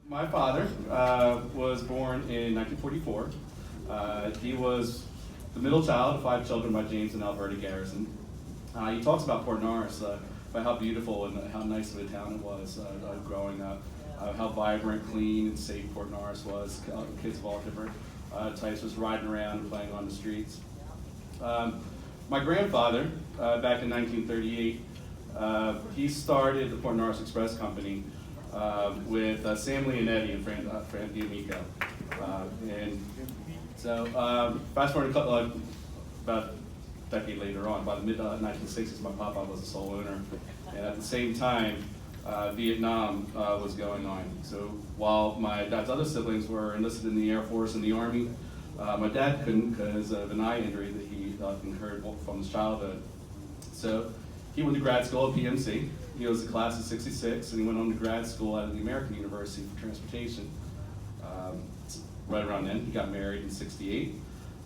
My father was born in 1944. He was the middle child of 5 children by James and Alberta Garrison. He talks about Port Norris, about how beautiful and how nice of a town it was growing up, how vibrant, clean, and safe Port Norris was. Kids of all different types was riding around and playing on the streets. My grandfather, back in 1938, he started the Port Norris Express Company with Sam Leonetti and Fran D'Amico. And so, fast forward about a decade later on, by the mid-1960s, my papa was the sole owner. And at the same time, Vietnam was going on. So while my dad's other siblings were enlisted in the Air Force and the Army, my dad couldn't because of an eye injury that he incurred from his childhood. So he went to grad school at PMC. He was a class of '66, and he went on to grad school at the American University for Transportation. Right around then, he got married in '68,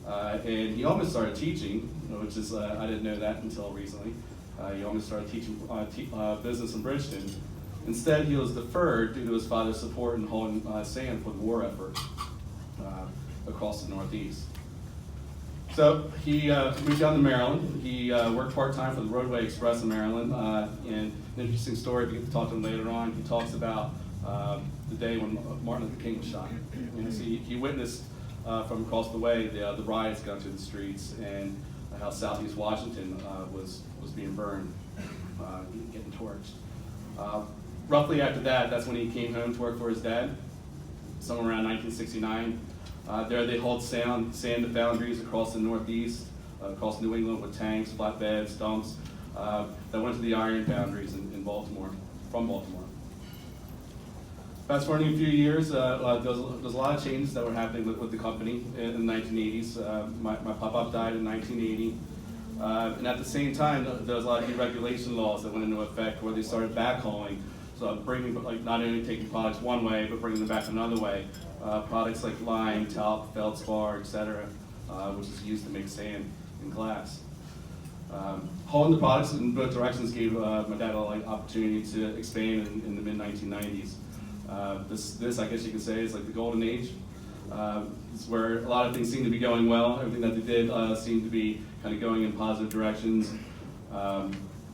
and he almost started teaching, which is, I didn't know that until recently. He almost started teaching business in Bridgeton. Instead, he was deferred due to his father's support in hauling sand for the war effort across the Northeast. So he moved down to Maryland. He worked part-time for the Roadway Express in Maryland. And an interesting story, we get to talk to him later on. He talks about the day when Martin Luther King was shot. So he witnessed from across the way the riots going through the streets, and how Southeast Washington was being burned, getting torched. Roughly after that, that's when he came home to work for his dad, somewhere around 1969. There they hauled sand to foundries across the Northeast, across New England with tanks, flatbeds, dumps, that went to the iron foundries in Baltimore, from Baltimore. Fast forwarding a few years, there's a lot of changes that were happening with the company in the 1980s. My pop-up died in 1980. And at the same time, there was a lot of deregulation laws that went into effect where they started backhauling. So bringing, not only taking products one way, but bringing them back another way. Products like lime, talc, feldspar, etc., which is used to make sand and glass. Hauling the products in both directions gave my dad an opportunity to expand in the mid-1990s. This, I guess you could say, is like the golden age. It's where a lot of things seem to be going well. Everything that they did seemed to be kind of going in positive directions.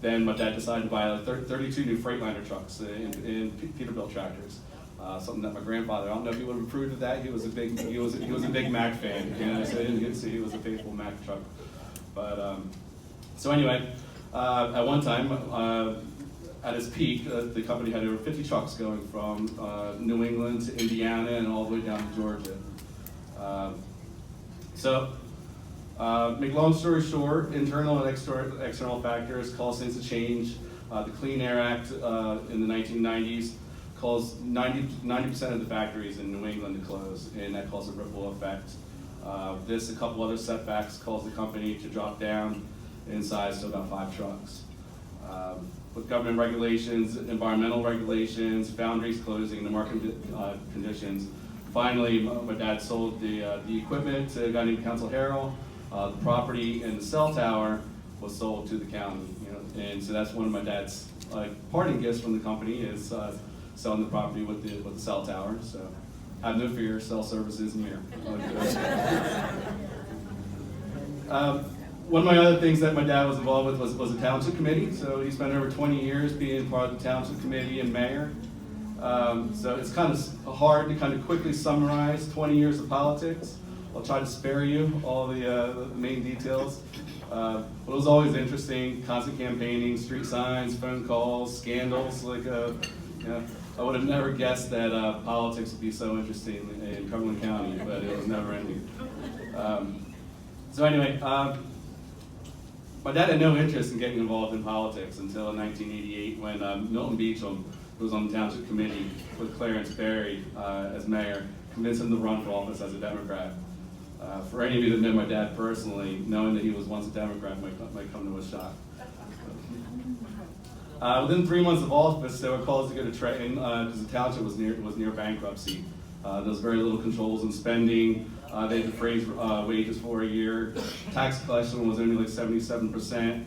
Then my dad decided to buy 32 new Freightliner trucks in Peterbilt tractors. Something that my grandfather, I don't know if he would have approved of that. He was a big Mack fan, so I didn't get to see he was a faithful Mack truck. But so anyway, at one time, at its peak, the company had over 50 trucks going from New England to Indiana and all the way down to Georgia. Make long story short, internal and external factors cause things to change. The Clean Air Act in the 1990s caused 90% of the factories in New England to close, and that caused a ripple effect. A couple other setbacks caused the company to drop down in size to about 5 trucks. With government regulations, environmental regulations, foundries closing, the market conditions, finally my dad sold the equipment to a guy named Council Harrell. The property and the cell tower was sold to the county, and so that's one of my dad's parting gifts from the company is selling the property with the cell tower. So have no fear, cell service is near. One of my other things that my dad was involved with was a township committee. So he spent over 20 years being part of the township committee and mayor. So it's kind of hard to kind of quickly summarize 20 years of politics. I'll try to spare you all the main details. But it was always interesting, constant campaigning, street signs, phone calls, scandals. I would have never guessed that politics would be so interesting in Cumberland County, but it was never ending. So anyway, my dad had no interest in getting involved in politics until 1988 when Milton Beecham, who was on the township committee with Clarence Berry as mayor, convinced him to run for office as a Democrat. For any of you that know my dad personally, knowing that he was once a Democrat might come to a shock. Within 3 months of office, there were calls to go to Trenton because the township was near bankruptcy. There was very little controls in spending. They had to freeze wages for a year. Tax collection was only like 77%.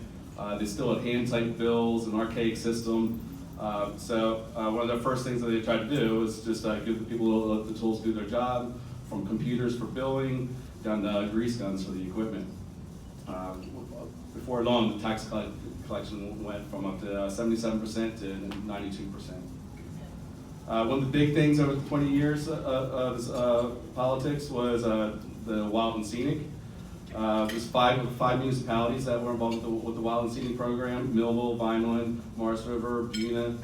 They still had hand-typed bills, an archaic system. One of the first things that they tried to do was just give the people the tools to do their job, from computers for billing down to grease guns for the equipment. Before long, the tax collection went from up to 77% to 92%. One of the big things over the 20 years of his politics was the Wild and Scenic. There's five municipalities that were involved with the Wild and Scenic program: Millville, Vineland, Morris River, Buena.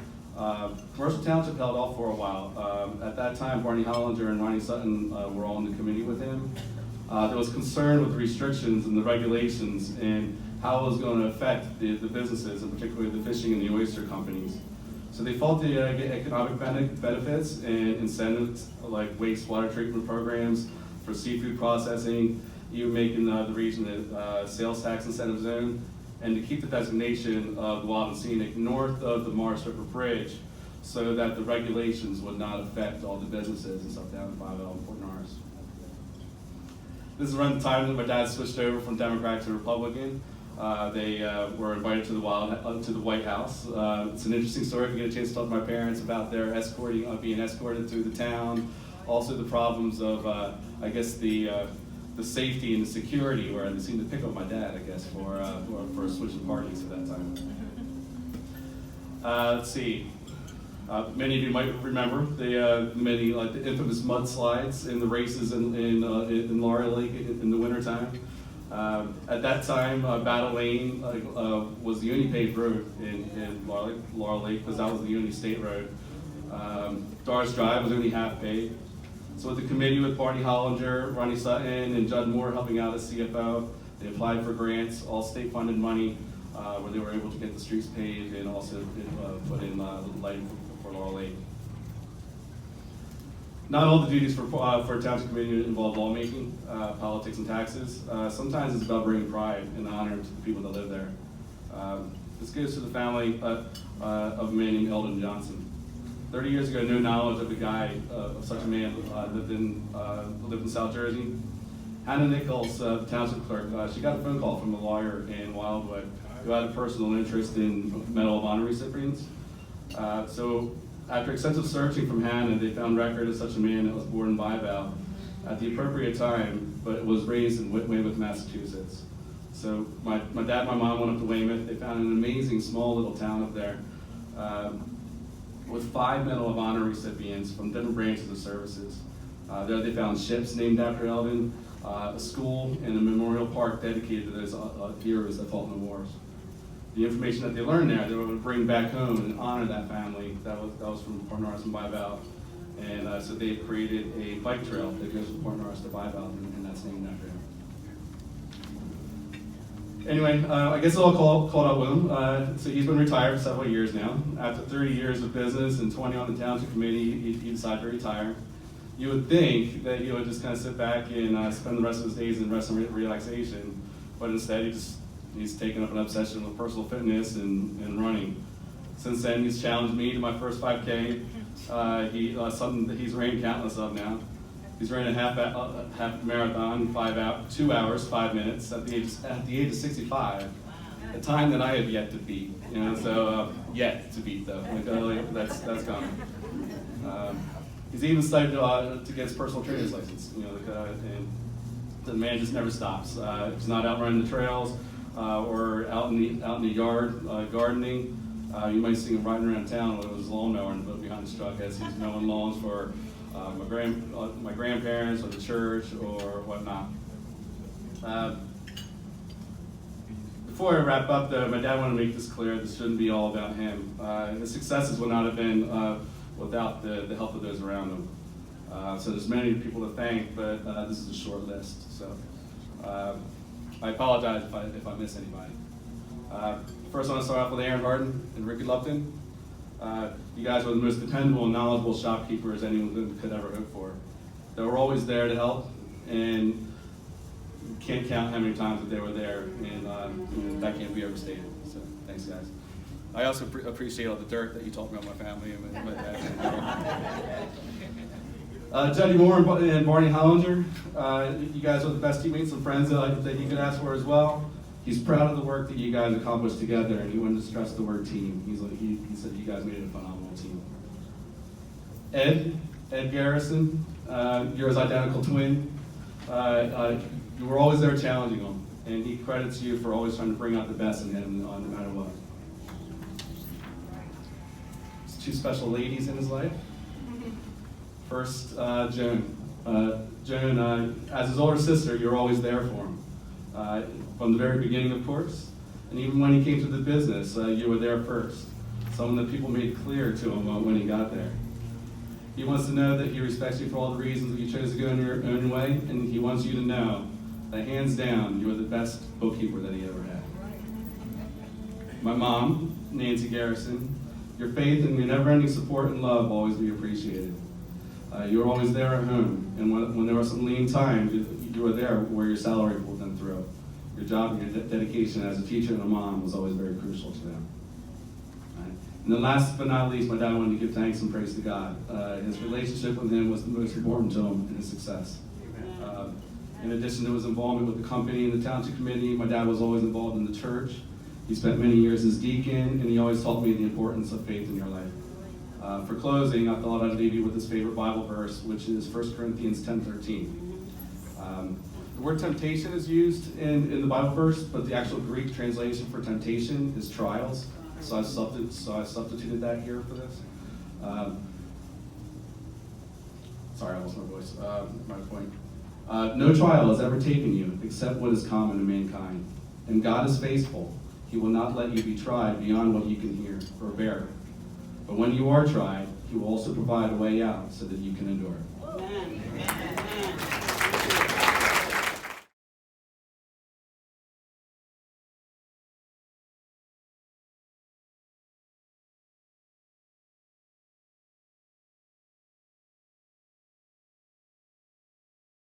Commercial Township held off for a while. At that time, Barney Hollinger and Ronnie Sutton were all in the committee with him. There was concern with the restrictions and the regulations and how it was going to affect the businesses, and particularly the fishing and the oyster companies. So they fought to get economic benefits and incentives like wastewater treatment programs for seafood processing, even making the region a sales tax incentive zone, and to keep the designation of the Wild and Scenic north of the Morris River Bridge so that the regulations would not affect all the businesses and stuff down in 5L and Port Norris. This is around the time that my dad switched over from Democrat to Republican. They were invited to the White House. It's an interesting story. If you get a chance to talk to my parents about their being escorted through the town, also the problems of, I guess, the safety and the security, where they seemed to pick up my dad, I guess, for switching parties at that time. Let's see. Many of you might remember the infamous mudslides in the races in Laurel Lake in the wintertime. At that time, Battle Lane was the only paved road in Laurel Lake, because that was the only state road. Doris Drive was only half paved. So with the committee with Barney Hollinger, Ronnie Sutton, and Judd Moore helping out as CFO, they applied for grants, all state-funded money, where they were able to get the streets paved and also put in lighting for Laurel Lake. Not all the duties for a township committee involve lawmaking, politics, and taxes. Sometimes it's about bringing pride and honor to the people that live there. This goes to the family of a man named Eldon Johnson. 30 years ago, no knowledge of the guy, of such a man, lived in South Jersey. Hannah Nichols, the township clerk, she got a phone call from a lawyer in Wildwood who had a personal interest in Medal of Honor recipients. So after extensive searching from Hannah, they found record of such a man that was born in Bival at the appropriate time, but was raised in Weymouth, Massachusetts. So my dad and my mom went up to Weymouth. They found an amazing small little town up there with 5 Medal of Honor recipients from different branches of services. There they found ships named after Eldon, a school, and a memorial park dedicated to those heroes that fought in the wars. The information that they learned there, they were able to bring back home and honor that family. That was from Port Norris and Bival. And so they created a bike trail that goes from Port Norris to Bival, and that's named after him. Anyway, I guess it all caught up with him. So he's been retired for several years now. After 30 years of business and 20 on the township committee, he decided to retire. You would think that he would just kind of sit back and spend the rest of his days in rest and relaxation, but instead he's taken up an obsession with personal fitness and running. Since then, he's challenged me to my first 5K. Something that he's ran countless of now. He's ran a half marathon, 2 hours, 5 minutes at the age of 65, a time that I have yet to beat. Yet to beat though. That's coming. He's even started to get his personal trainer's license. And the man just never stops. If he's not out running the trails or out in the yard gardening, you might see him riding around town with his lawnmower and the boat behind his truck as he's mowing lawns for my grandparents or the church or whatnot. Before I wrap up though, my dad wanted to make this clear, this shouldn't be all about him. His successes would not have been without the help of those around him. So there's many people to thank, but this is a short list. So I apologize if I miss anybody. First I want to start off with Aaron Harden and Ricky Lupton. You guys were the most dependable and knowledgeable shopkeepers anyone could ever hope for. They were always there to help, and you can't count how many times that they were there, and that can't be overstated. So thanks, guys. I also appreciate all the dirt that you told me about my family and my dad. Juddy Moore and Barney Hollinger, you guys are the best teammates and friends that you could ask for as well. He's proud of the work that you guys accomplished together, and he wanted to stress the word team. He said you guys made it a phenomenal team. Ed Garrison, you're his identical twin. You were always there challenging him, and he credits you for always trying to bring out the best in him no matter what. There's two special ladies in his life. First, Joan. Joan, as his older sister, you're always there for him. From the very beginning, of course, and even when he came to the business, you were there first. Something that people made clear to him when he got there. He wants to know that he respects you for all the reasons that you chose to go in your own way, and he wants you to know that hands down, you are the best bookkeeper that he ever had. My mom, Nancy Garrison, your faith and your never-ending support and love will always be appreciated. You were always there at home, and when there were some lean times, you were there where your salary pulled them through. Your job and your dedication as a teacher and a mom was always very crucial to them. And then last but not least, my dad wanted to give thanks and praise to God. His relationship with him was the most important to him in his success. In addition to his involvement with the company and the township committee, my dad was always involved in the church. He spent many years as deacon, and he always taught me the importance of faith in your life. For closing, I thought I'd leave you with his favorite Bible verse, which is 1 Corinthians 10:13. The word temptation is used in the Bible verse, but the actual Greek translation for temptation is trials. So I substituted that here for this. Sorry, I lost my voice. My point. No trial has ever taken you except what is common to mankind. And God is faithful. He will not let you be tried beyond what you can hear or bear. But when you are tried, He will also provide a way out so that you can endure it. Amen.